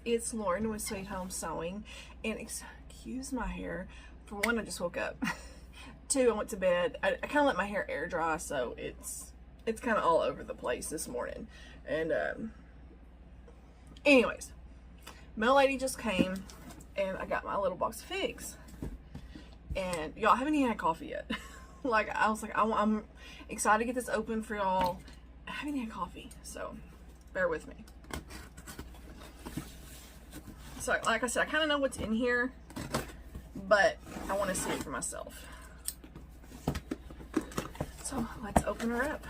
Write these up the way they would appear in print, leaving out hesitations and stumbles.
it's Lauren with Sweet Home Sewing, and excuse my hair. For one, I just woke up. Two, I went to bed. I kind of let my hair air dry, so it's kind of all over the place this morning. And anyways, mail lady just came, and I got my little box of figs. And y'all haven't even had coffee yet. Like, I was like, I'm excited to get this open for y'all. I haven't had coffee, so bear with me. So, like I said, I kind of know what's in here, but I want to see it for myself. So, let's open her up.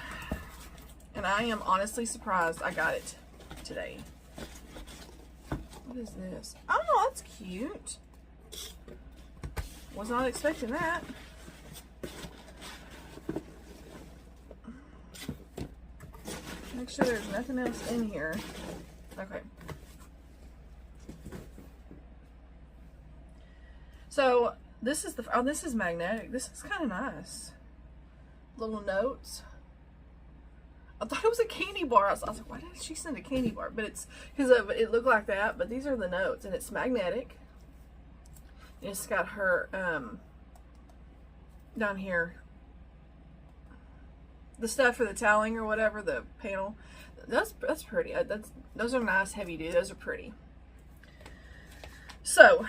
And I am honestly surprised I got it today. What is this? Oh, that's cute. Was not expecting that. Make sure there's nothing else in here. Okay. So this is this is magnetic. This is kind of nice. Little notes. I thought it was a candy bar. I was like, why did she send a candy bar? But it's because it looked like that. But these are the notes, and it's magnetic. It's got her down here, the stuff for the toweling or whatever, the panel. That's pretty. Those are nice, heavy duty. Those are pretty. So,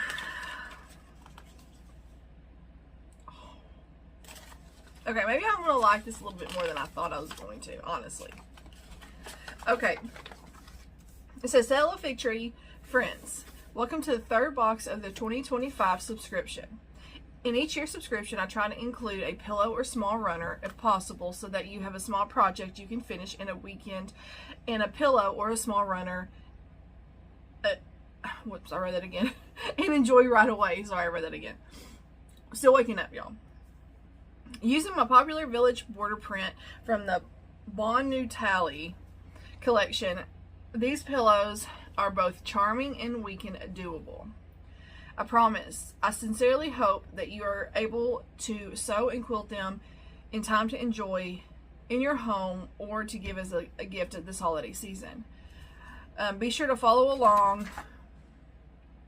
okay, maybe I'm gonna like this a little bit more than I thought I was going to, honestly. Okay, it says, "Hello, Fig Tree friends. Welcome to the third box of the 2025 subscription. In each year's subscription, I try to include a pillow or small runner if possible so that you have a small project you can finish in a weekend, and a pillow or a small runner, whoops, I read that again, and enjoy right away." Sorry, I read that again. Still waking up, y'all. Using my popular village border print from the Bon Nutali collection, these pillows are both charming and weekend doable. I promise. I sincerely hope that you are able to sew and quilt them in time to enjoy in your home or to give as a gift at this holiday season. Be sure to follow along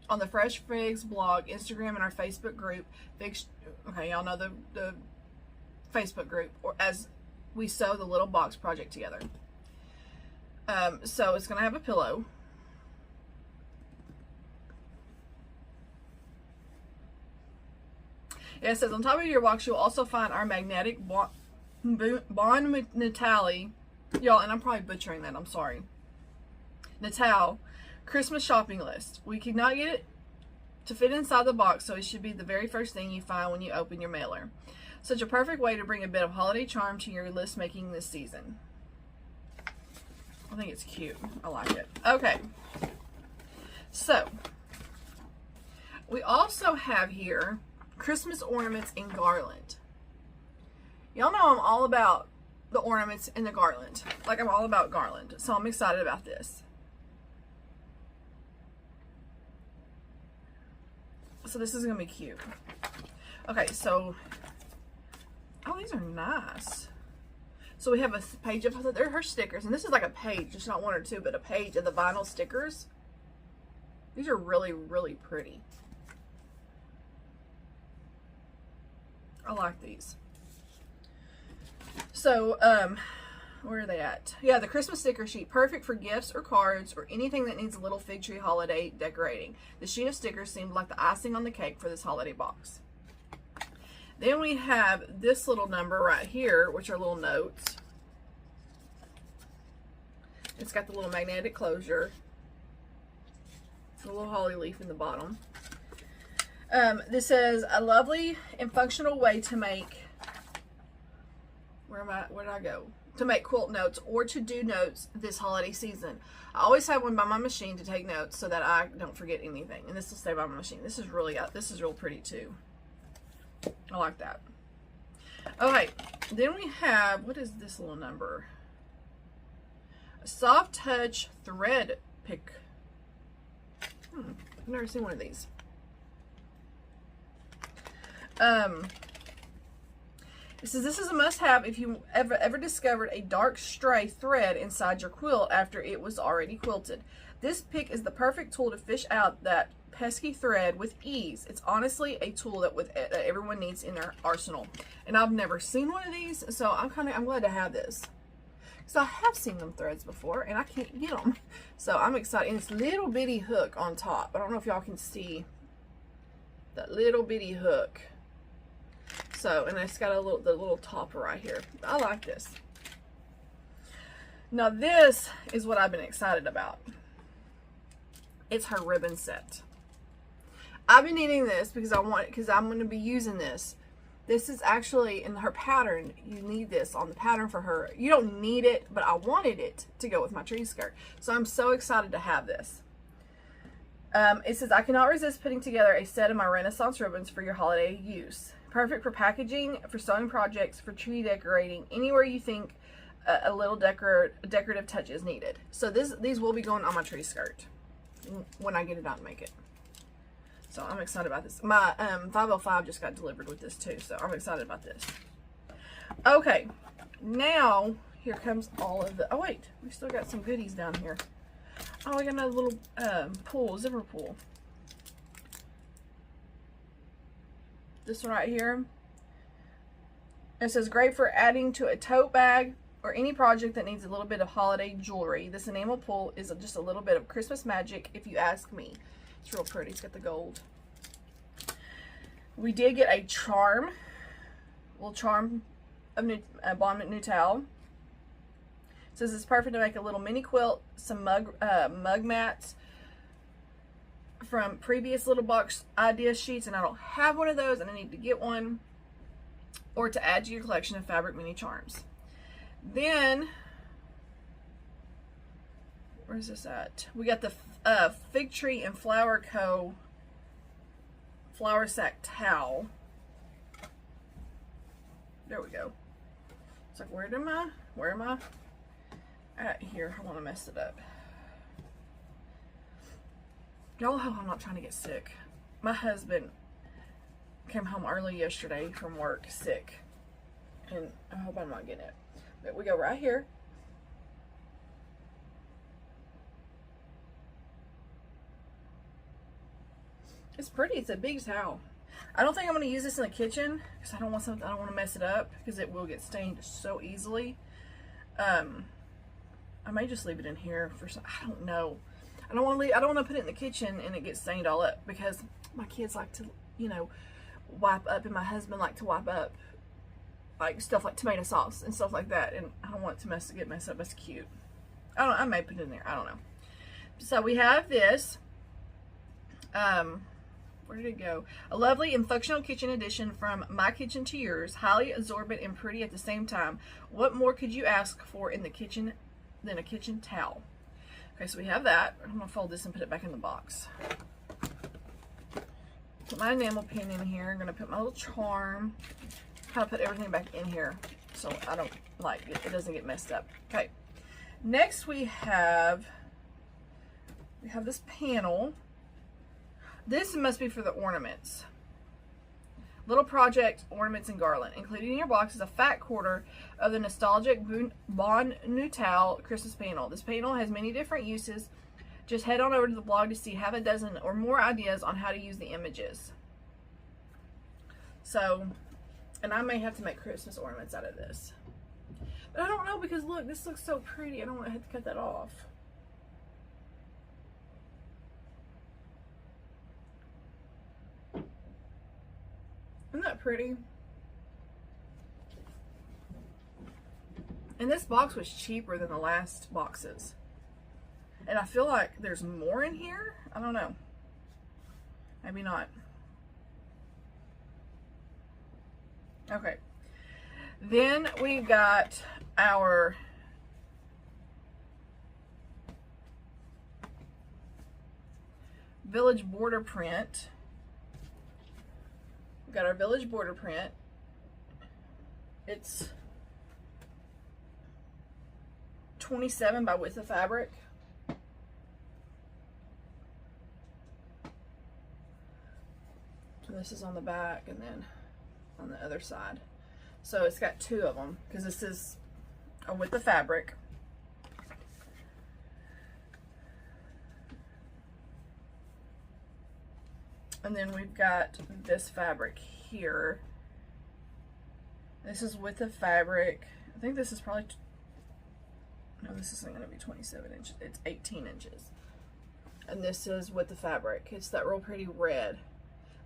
on the Fresh Figs blog, Instagram, and our Facebook group. Okay, y'all know the Facebook group, or as we sew the little box project together. So it's going to have a pillow. Yeah, it says on top of your box, you'll also find our magnetic Bon Natali, y'all, and I'm probably butchering that, I'm sorry, Natal Christmas shopping list. We could not get it to fit inside the box, so it should be the very first thing you find when you open your mailer. Such a perfect way to bring a bit of holiday charm to your list making this season. I think it's cute. I like it. Okay. So, we also have here Christmas ornaments and garland. Y'all know I'm all about the ornaments and the garland. Like, I'm all about garland. So I'm excited about this. So this is going to be cute. Okay, so, oh, these are nice. So we have a page of, they're her stickers. And this is like a page, just not one or two, but a page of the vinyl stickers. These are really, really pretty. I like these. So, where are they at? Yeah, the Christmas sticker sheet. Perfect for gifts or cards or anything that needs a little fig tree holiday decorating. The sheet of stickers seemed like the icing on the cake for this holiday box. Then we have this little number right here, which are little notes. It's got the little magnetic closure. A little holly leaf in the bottom. This says, a lovely and functional way to make, where did I go? To make quilt notes or to do notes this holiday season. I always have one by my machine to take notes so that I don't forget anything. And this will stay by my machine. This is real pretty too. I like that. Okay, then we have, what is this little number? A soft touch thread pick. I've never seen one of these. It says this is a must-have if you ever discovered a dark stray thread inside your quilt after it was already quilted. This pick is the perfect tool to fish out that pesky thread with ease. It's honestly a tool that everyone needs in their arsenal. And I've never seen one of these, so I'm glad to have this. So I have seen them threads before, and I can't get them. So I'm excited. And it's little bitty hook on top. I don't know if y'all can see that little bitty hook. So, and it's got the little topper right here. I like this. Now this is what I've been excited about. It's her ribbon set. I've been needing this because I'm going to be using this. This is actually in her pattern. You need this on the pattern for her. You don't need it, but I wanted it to go with my tree skirt. So I'm so excited to have this. It says, I cannot resist putting together a set of my Renaissance ribbons for your holiday use. Perfect for packaging, for sewing projects, for tree decorating, anywhere you think a little decorative touch is needed. So these will be going on my tree skirt when I get it out and make it. So I'm excited about this. My 505 just got delivered with this too, so I'm excited about this. Okay, now here comes all of the, oh wait, we still got some goodies down here. Oh, we got another little zipper pull. This one right here. It says great for adding to a tote bag or any project that needs a little bit of holiday jewelry. This enamel pull is just a little bit of Christmas magic, if you ask me. It's real pretty. It's got the gold. We did get a charm, little charm of Bon Nuttall. It says it's perfect to make a little mini quilt, some mug mats from previous little box idea sheets, and I don't have one of those and I need to get one, or to add to your collection of fabric mini charms. Then where's this at? We got the Fig Tree and Flower Co. Flour Sack Towel. There we go. It's like, where am I? At here. I want to mess it up. Y'all hope I'm not trying to get sick. My husband came home early yesterday from work sick, and I hope I'm not getting it. But we go right here. It's pretty. It's a big towel. I don't think I'm going to use this in the kitchen because I don't want to mess it up because it will get stained so easily. I may just leave it in here for some. I don't know. I don't want to put it in the kitchen and it gets stained all up because my kids like to, you know, wipe up, and my husband like to wipe up like stuff like tomato sauce and stuff like that, and I don't want it to get messed up. That's cute. I may put it in there. I don't know. So we have this. Where did it go? A lovely and functional kitchen addition from my kitchen to yours. Highly absorbent and pretty at the same time. What more could you ask for in the kitchen than a kitchen towel? Okay, so we have that. I'm going to fold this and put it back in the box. Put my enamel pin in here. I'm going to put my little charm. Kind of put everything back in here so I don't, like, it doesn't get messed up. Okay. Next we have this panel. This must be for the ornaments. Little project, ornaments, and garland. Included in your box is a fat quarter of the nostalgic Bon Nuttall Christmas panel. This panel has many different uses. Just head on over to the blog to see half a dozen or more ideas on how to use the images. So, and I may have to make Christmas ornaments out of this. But I don't know, because look, this looks so pretty. I don't want to have to cut that off. Isn't that pretty? And this box was cheaper than the last boxes. And I feel like there's more in here. I don't know. Maybe not. Okay. Then we got our village border print. We got our village border print. It's 27 by width of fabric. So this is on the back and then on the other side. So it's got 2 of them because this is with the fabric. And then we've got this fabric here. This is with the fabric. I think this is probably, no, this isn't going to be 27 inches. It's 18 inches. And this is with the fabric. It's that real pretty red.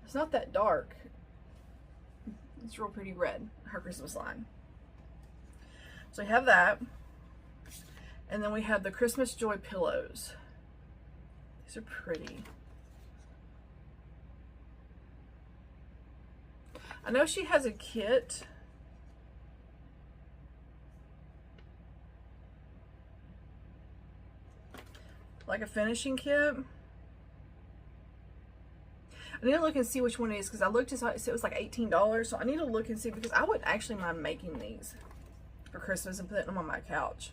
It's not that dark. It's real pretty red, her Christmas line. So we have that. And then we have the Christmas Joy pillows. These are pretty. I know she has a kit. Like a finishing kit. I need to look and see which one it is because I looked and it was like $18. So I need to look and see because I wouldn't actually mind making these for Christmas and putting them on my couch.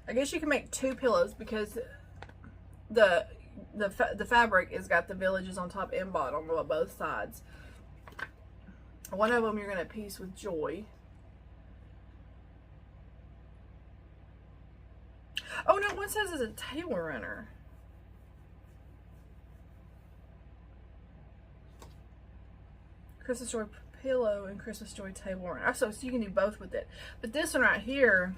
I guess you can make 2 pillows because the fabric has got the villages on top and bottom on both sides. One of them you're going to piece with Joy. Oh no, one says it's a table runner. Christmas Joy pillow and Christmas Joy table runner. So you can do both with it. But this one right here,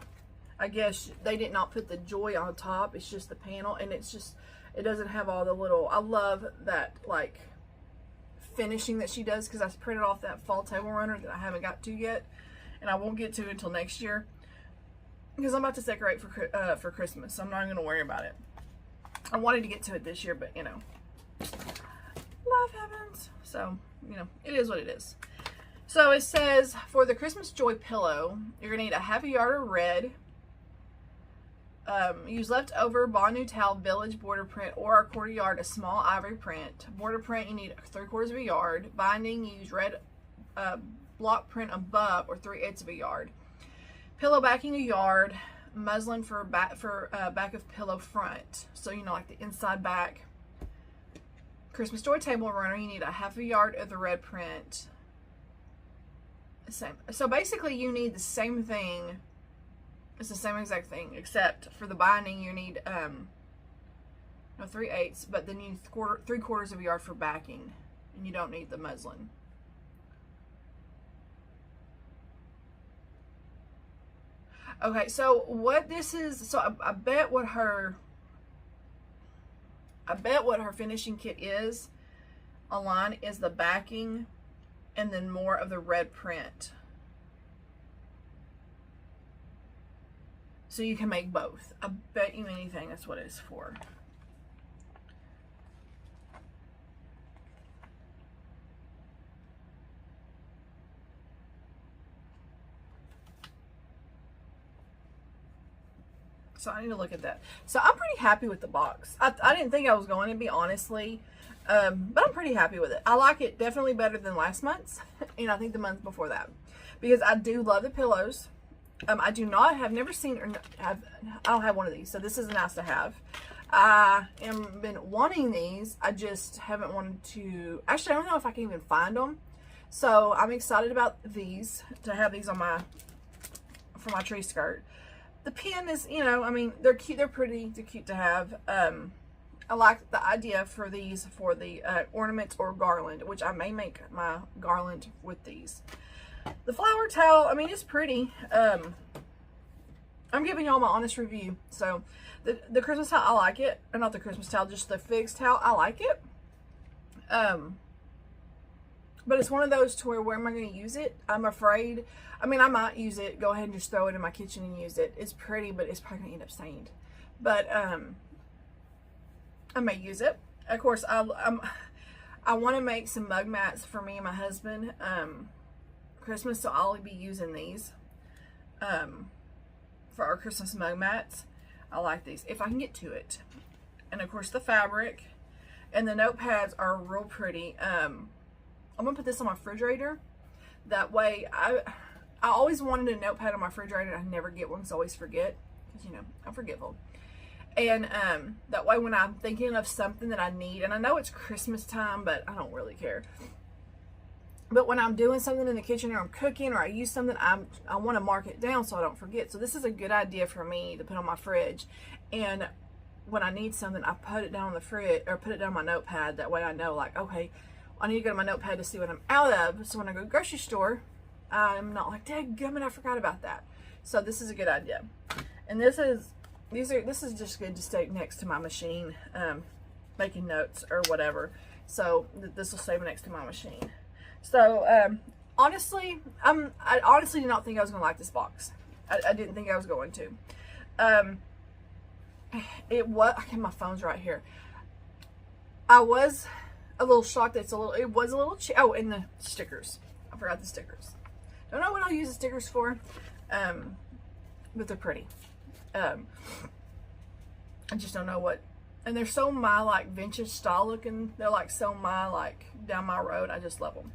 I guess they did not put the Joy on top. It's just the panel, and it's just, it doesn't have all the little, I love that like finishing that she does because I printed off that fall table runner that I haven't got to yet, and I won't get to until next year because I'm about to decorate for Christmas, so I'm not going to worry about it. I wanted to get to it this year, but you know, life happens. So, you know, it is what it is. So it says for the Christmas Joy pillow, you're going to need a half a yard of red. Use leftover Bon Nutal Village border print or a 1/4 yard of small ivory print. Border print, you need 3/4 of a yard. Binding, use red block print above or 3/8 of a yard. Pillow backing a yard. Muslin for back of pillow front. So, you know, like the inside back. Christmas Joy table runner, you need a half a yard of the red print. Same. So basically you need the same thing. It's the same exact thing, except for the binding you need no 3/8, but then you need 3/4 of a yard for backing, and you don't need the muslin. Okay, so what this is, so I bet what her finishing kit is online is the backing and then more of the red print. So you can make both. I bet you anything that's what it's for. So I need to look at that. So I'm pretty happy with the box. I didn't think I was going to be, honestly. But I'm pretty happy with it. I like it definitely better than last month's. And I think the month before that. Because I do love the pillows. I do not have, never seen or have, I don't have one of these. So this is nice to have. I am been wanting these. I just haven't wanted to, actually I don't know if I can even find them. So I'm excited about these, to have these on for my tree skirt. The pin is, you know, I mean, they're cute, they're pretty, they're cute to have. I like the idea for these for the ornaments or garland, which I may make my garland with these. The flower towel, I mean, it's pretty. I'm giving y'all my honest review. So the Christmas towel, I like it. Or not the Christmas towel, just the figs towel, I like it. But it's one of those to where am I going to use it? I'm afraid. I mean, I might use it, go ahead and just throw it in my kitchen and use it. It's pretty, but it's probably going to end up stained. But I may use it. Of course, I want to make some mug mats for me and my husband Christmas, so I'll be using these for our Christmas mug mats. I like these if I can get to it. And of course the fabric and the notepads are real pretty. I'm gonna put this on my refrigerator. That way, I always wanted a notepad on my refrigerator. I never get one, so I always forget, because you know I'm forgetful. And that way, when I'm thinking of something that I need, and I know it's Christmas time, but I don't really care. But when I'm doing something in the kitchen or I'm cooking or I use something, I want to mark it down so I don't forget. So this is a good idea for me to put on my fridge. And when I need something, I put it down on the fridge or put it down on my notepad. That way I know, like, okay, I need to go to my notepad to see what I'm out of. So when I go to the grocery store, I'm not like, dadgummit, I forgot about that. So this is a good idea. And this is just good to stay next to my machine, making notes or whatever. So this will stay next to my machine. So, honestly, I honestly did not think I was going to like this box. I didn't think I was going to. Okay, my phone's right here. I was a little shocked that it was a little cheap. Oh, and the stickers. I forgot the stickers. Don't know what I'll use the stickers for, but they're pretty. I just don't know what. And they're so my, like, vintage style looking. They're like so my, like, down my road. I just love them.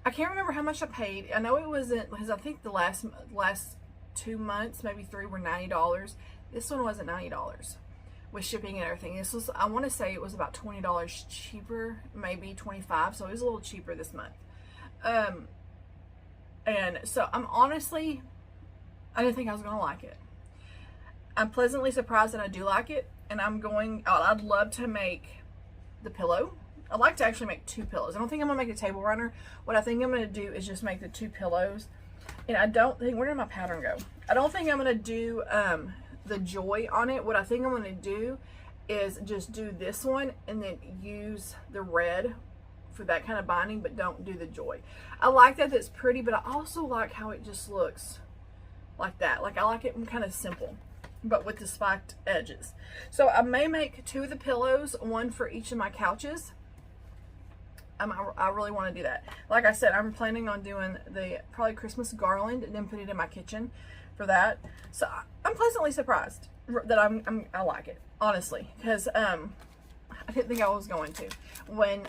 I can't remember how much I paid. I know it wasn't, because I think the last 2 months, maybe 3, were $90. This one wasn't $90 with shipping and everything. This was, I want to say it was about $20 cheaper, maybe $25. So it was a little cheaper this month. And so I'm honestly, I didn't think I was going to like it. I'm pleasantly surprised that I do like it. And I'd love to make the pillow. I'd like to actually make 2 pillows. I don't think I'm going to make a table runner. What I think I'm going to do is just make the 2 pillows. And I don't think, where did my pattern go? I don't think I'm going to do the joy on it. What I think I'm going to do is just do this one and then use the red for that kind of binding, but don't do the joy. I like that it's pretty, but I also like how it just looks like that. Like, I like it kind of simple, but with the spiked edges. So I may make 2 of the pillows, 1 for each of my couches. I really want to do that. Like I said, I'm planning on doing the probably Christmas garland and then put it in my kitchen for that. So I'm pleasantly surprised that I like it, honestly, because I didn't think I was going to. When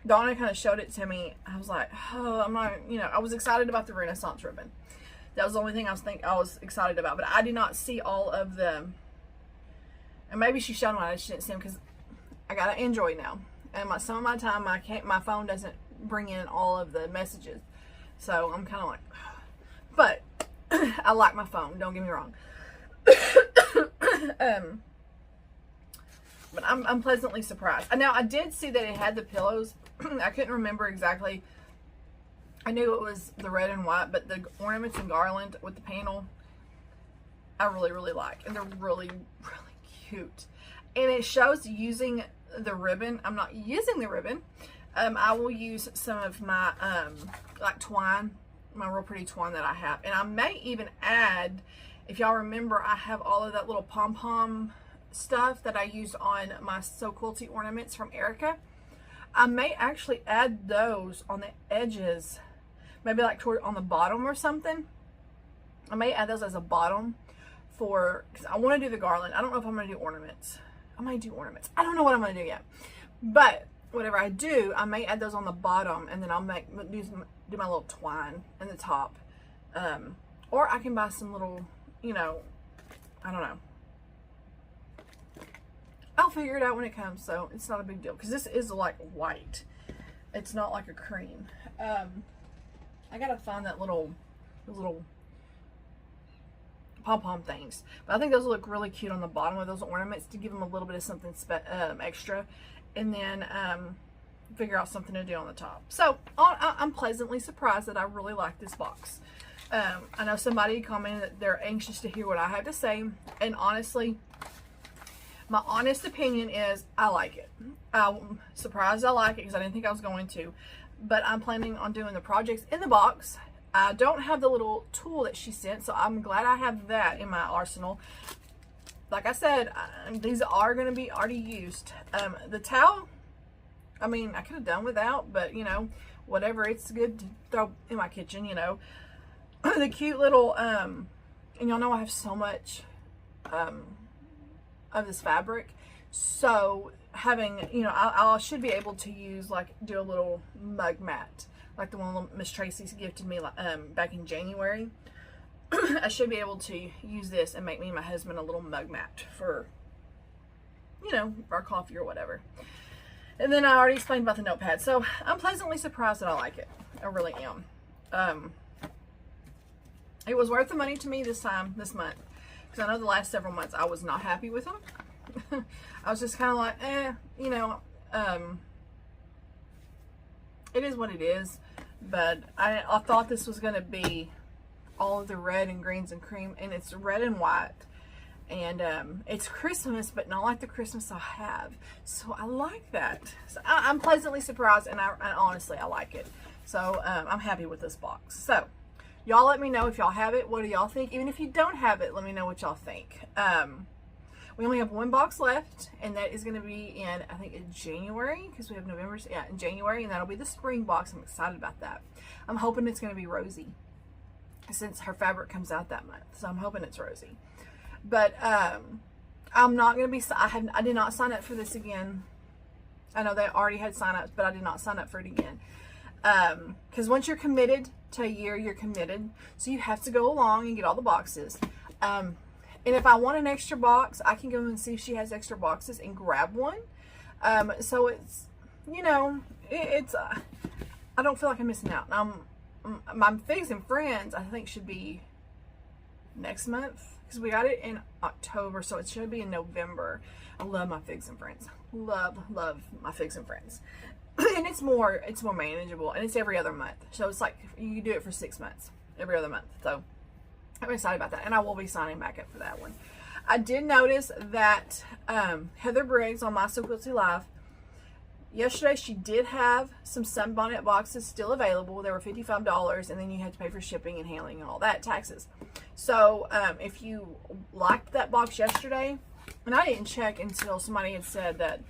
Donna kind of showed it to me, I was like, oh, I'm not, I was excited about the Renaissance ribbon. That was the only thing I was excited about, but I did not see all of them. And maybe she showed them, I just didn't see them because I got an Android now, and some of my time my phone doesn't bring in all of the messages, so I'm kind of like, but I like my phone. Don't get me wrong. But I'm pleasantly surprised. Now I did see that it had the pillows. I couldn't remember exactly. I knew it was the red and white, but the ornaments and garland with the panel, I really, really like, and they're really, really cute. And it shows using the ribbon. I'm not using the ribbon. I will use some of my like twine, my real pretty twine that I have, and I may even add, if y'all remember, I have all of that little pom-pom stuff that I used on my So Quilty ornaments from Erica. I may actually add those on the edges, maybe like on the bottom or something. I may add those as a bottom because I want to do the garland. I don't know if I'm going to do ornaments. I might do ornaments. I don't know what I'm going to do yet. But whatever I do, I may add those on the bottom, and then I'll do my little twine in the top. Or I can buy some little, I don't know. I'll figure it out when it comes, so it's not a big deal. Because this is like white. It's not like a cream. I got to find those little pom-pom things, but I think those look really cute on the bottom of those ornaments to give them a little bit of something extra, and then figure out something to do on the top. So I'm pleasantly surprised that I really like this box. I know somebody commented that they're anxious to hear what I have to say, and honestly, my honest opinion is I like it. I'm surprised I like it because I didn't think I was going to, but I'm planning on doing the projects in the box. I don't have the little tool that she sent, so I'm glad I have that in my arsenal. Like I said, these are going to be already used. The towel, I mean, I could have done without, but, whatever. It's good to throw in my kitchen, The cute little, and y'all know I have so much of this fabric. So having, I should be able to use, do a little mug mat. Like the one Miss Tracy's gifted me back in January. I should be able to use this and make me and my husband a little mug mat for you know, our coffee or whatever. And then I already explained about the notepad. So I'm pleasantly surprised that I like it. I really am. It was worth the money to me this month. Because I know the last several months I was not happy with them. I was just kind of like, you know, it is what it is. But I thought this was going to be all of the red and greens and cream. And it's red and white. And it's Christmas, but not like the Christmas I have. So I like that. So I'm pleasantly surprised, and honestly, I like it. So I'm happy with this box. So y'all let me know if y'all have it. What do y'all think? Even if you don't have it, let me know what y'all think. We only have one box left, and that is going to be in, I think, in January, because we have November. Yeah, in January, and that'll be the spring box. I'm excited about that. I'm hoping it's going to be Rosie, since her fabric comes out that month. So I'm hoping it's Rosie. But I'm not going to be, I did not sign up for this again. I know they already had sign-ups, but I did not sign up for it again. Because once you're committed to a year, you're committed. So you have to go along and get all the boxes. And if I want an extra box, I can go and see if she has extra boxes and grab one. So it's, you know, I don't feel like I'm missing out. My Figs and Friends, I think, should be next month. Because we got it in October, so it should be in November. I love my Figs and Friends. Love my Figs and Friends. And it's more manageable, and it's every other month. So it's like you can do it for 6 months, every other month. So I'm excited about that, and I will be signing back up for that one. I did notice that Heather Briggs on My So Quilty Live, yesterday she did have some sunbonnet boxes still available. They were $55, and then you had to pay for shipping and handling and all that, taxes. So if you liked that box yesterday, and I didn't check until somebody had said that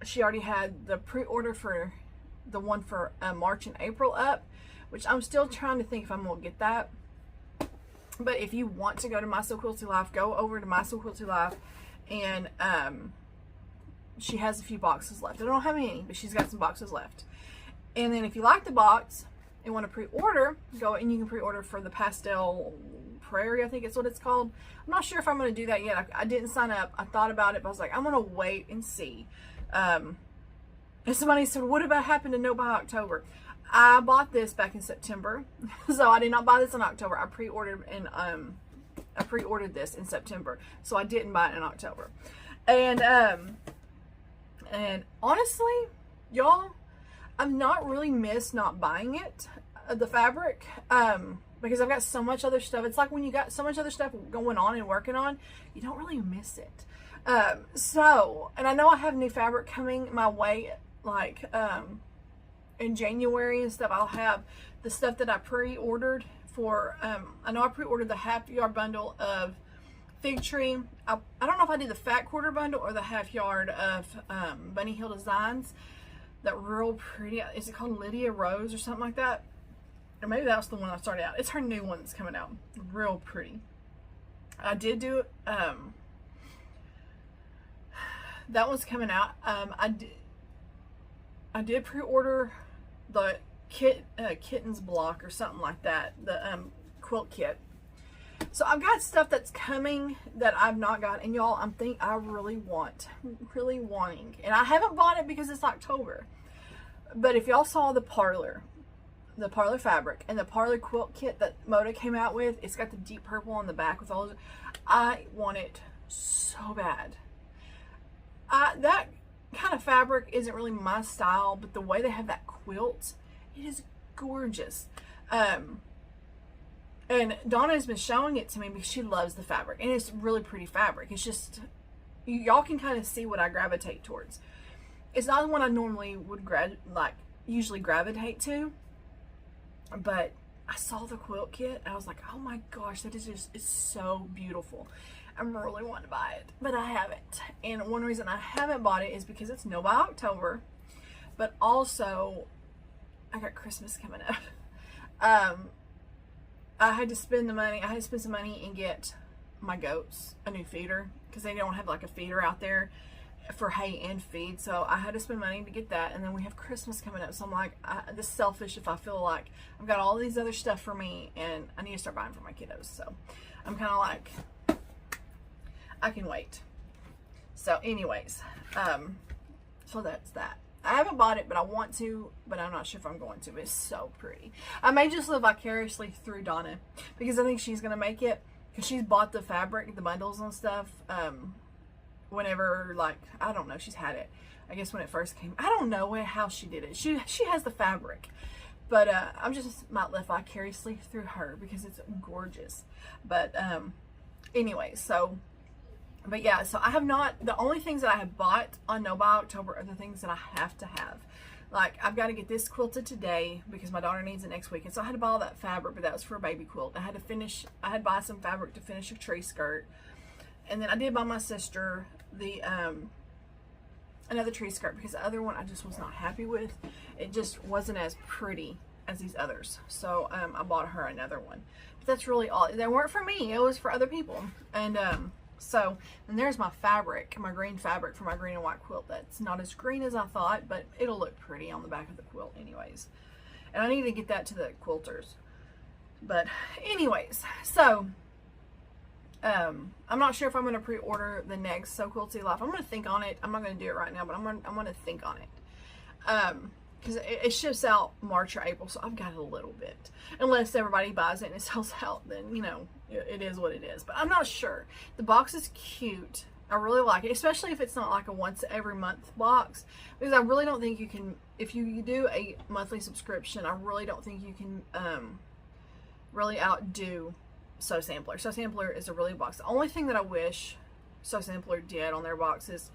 she already had the pre-order for the one for March and April up, which I'm still trying to think if I'm going to get that. But if you want to go to My So Quilty Life, go over to My So Quilty Life, and she has a few boxes left. I don't have any, but she's got some boxes left. And then if you like the box and want to pre-order, go and you can pre-order for the Pastel Prairie, I think it's what it's called. I'm not sure if I'm going to do that yet. I didn't sign up. I thought about it, but I was like, I'm going to wait and see. And somebody said, what about happened to know by October? I bought this back in September, so I did not buy this in October. I pre-ordered this in September, so I didn't buy it in October. And honestly, y'all, I've not really missed not buying it, the fabric, because I've got so much other stuff. It's like when you got so much other stuff going on and working on, you don't really miss it. And I know I have new fabric coming my way, like, in January and stuff. I'll have the stuff that I pre-ordered for, I know I pre-ordered the half yard bundle of Fig Tree. I don't know if I did the fat quarter bundle or the half yard of Bunny Hill Designs. That real pretty, is it called Lydia Rose or something like that? Or maybe that was the one I started out. It's her new one that's coming out. Real pretty. I did do it. That one's coming out. I did pre-order the Kittens block or something like that. The quilt kit. So I've got stuff that's coming that I've not got, and y'all, I really wanting, and I haven't bought it because it's October. But if y'all saw the Parlor fabric and the Parlor quilt kit that Moda came out with, it's got the deep purple on the back with all those. I want it so bad. That kind of fabric isn't really my style, but the way they have that quilt, it is gorgeous. And Donna has been showing it to me because she loves the fabric, and it's really pretty fabric. It's just, y'all can kind of see what I gravitate towards. It's not the one I normally would usually gravitate to, but I saw the quilt kit and I was like, oh my gosh, that is just, it's so beautiful. I'm really wanting to buy it, but I haven't. And one reason I haven't bought it is because it's no by October, but also I got Christmas coming up. I had to spend some money and get my goats a new feeder because they don't have like a feeder out there for hay and feed. So I had to spend money to get that. And then we have Christmas coming up. So I'm like, this is selfish if I feel like I've got all these other stuff for me and I need to start buying for my kiddos. So I'm kind of like, I can wait. So anyways, so that's that. I haven't bought it, but I want to, but I'm not sure if I'm going to. It's so pretty. I may just live vicariously through Donna, because I think she's going to make it, because she's bought the fabric, the bundles and stuff, whenever, like, I don't know, she's had it, I guess when it first came. I don't know how she did it. She has the fabric, but I'm just might live vicariously through her, because it's gorgeous. But anyway, so... But yeah, so I have not, the only things that I have bought on No Buy October are the things that I have to have. Like, I've got to get this quilted today because my daughter needs it next week. And so I had to buy all that fabric, but that was for a baby quilt. I had to buy some fabric to finish a tree skirt. And then I did buy my sister the, another tree skirt, because the other one I just was not happy with. It just wasn't as pretty as these others. So I bought her another one. But that's really all. They weren't for me. It was for other people. And, so, and there's my fabric, my green fabric for my green and white quilt. That's not as green as I thought, but it'll look pretty on the back of the quilt anyways. And I need to get that to the quilters. But anyways, so, I'm not sure if I'm going to pre-order the next So Quilty Life. I'm going to think on it. I'm not going to do it right now, but I'm going to think on it. Because it ships out March or April, so I've got a little bit. Unless everybody buys it and it sells out, then, you know, it is what it is. But I'm not sure. The box is cute. I really like it, especially if it's not like a once every month box. Because I really don't think you can, if you do a monthly subscription, I really don't think you can really outdo So Sampler. So Sampler is a really box. The only thing that I wish So Sampler did on their boxes,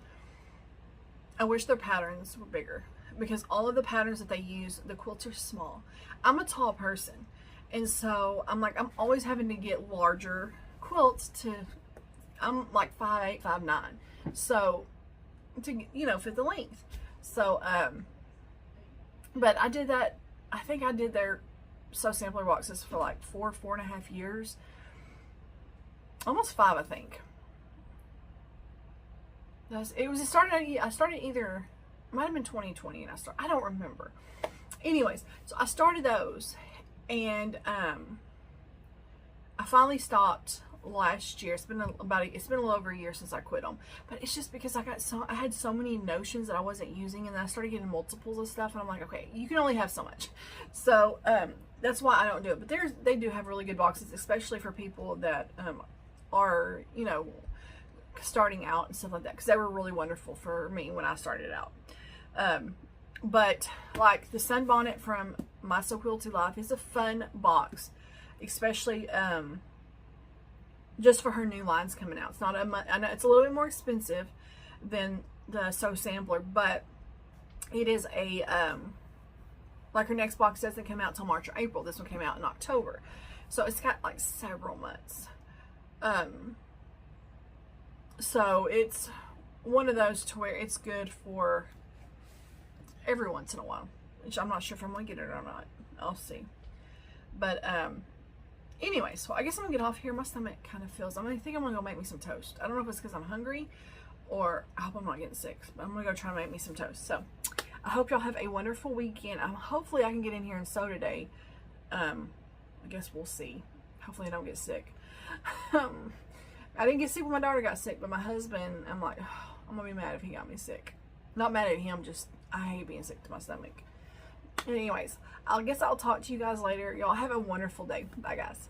I wish their patterns were bigger. Because all of the patterns that they use, the quilts are small. I'm a tall person, and so I'm always having to get larger quilts I'm like 5'8", 5'9", so to, you know, fit the length. So but I did that. I think I did their So Sampler boxes for like 4.5 years, almost 5, I think. I started either. Might have been 2020, and I don't remember. Anyways, so I started those, and I finally stopped last year. It's been a little over a year since I quit them, but it's just because I had so many notions that I wasn't using, and then I started getting multiples of stuff, and I'm like, okay, you can only have so much. So that's why I don't do it. But they do have really good boxes, especially for people that are, you know, starting out and stuff like that, because they were really wonderful for me when I started out. But like the sunbonnet from My So Quilty Life is a fun box, especially just for her new lines coming out. It's not I know it's a little bit more expensive than the So Sampler, but it is a like her next box doesn't come out till March or April. This one came out in October, so it's got like several months. So it's one of those to where it's good for every once in a while, which I'm not sure if I'm going to get it or not. I'll see. But anyway, so I guess I'm going to get off here. My stomach kind of feels, I think I'm going to go make me some toast. I don't know if it's because I'm hungry or I hope I'm not getting sick, but I'm going to go try to make me some toast. So I hope y'all have a wonderful weekend. Hopefully I can get in here and sew today. I guess we'll see. Hopefully I don't get sick. I didn't get sick when my daughter got sick, but my husband, I'm like, oh, I'm going to be mad if he got me sick. Not mad at him, just I hate being sick to my stomach. Anyways, I guess I'll talk to you guys later. Y'all have a wonderful day. Bye, guys.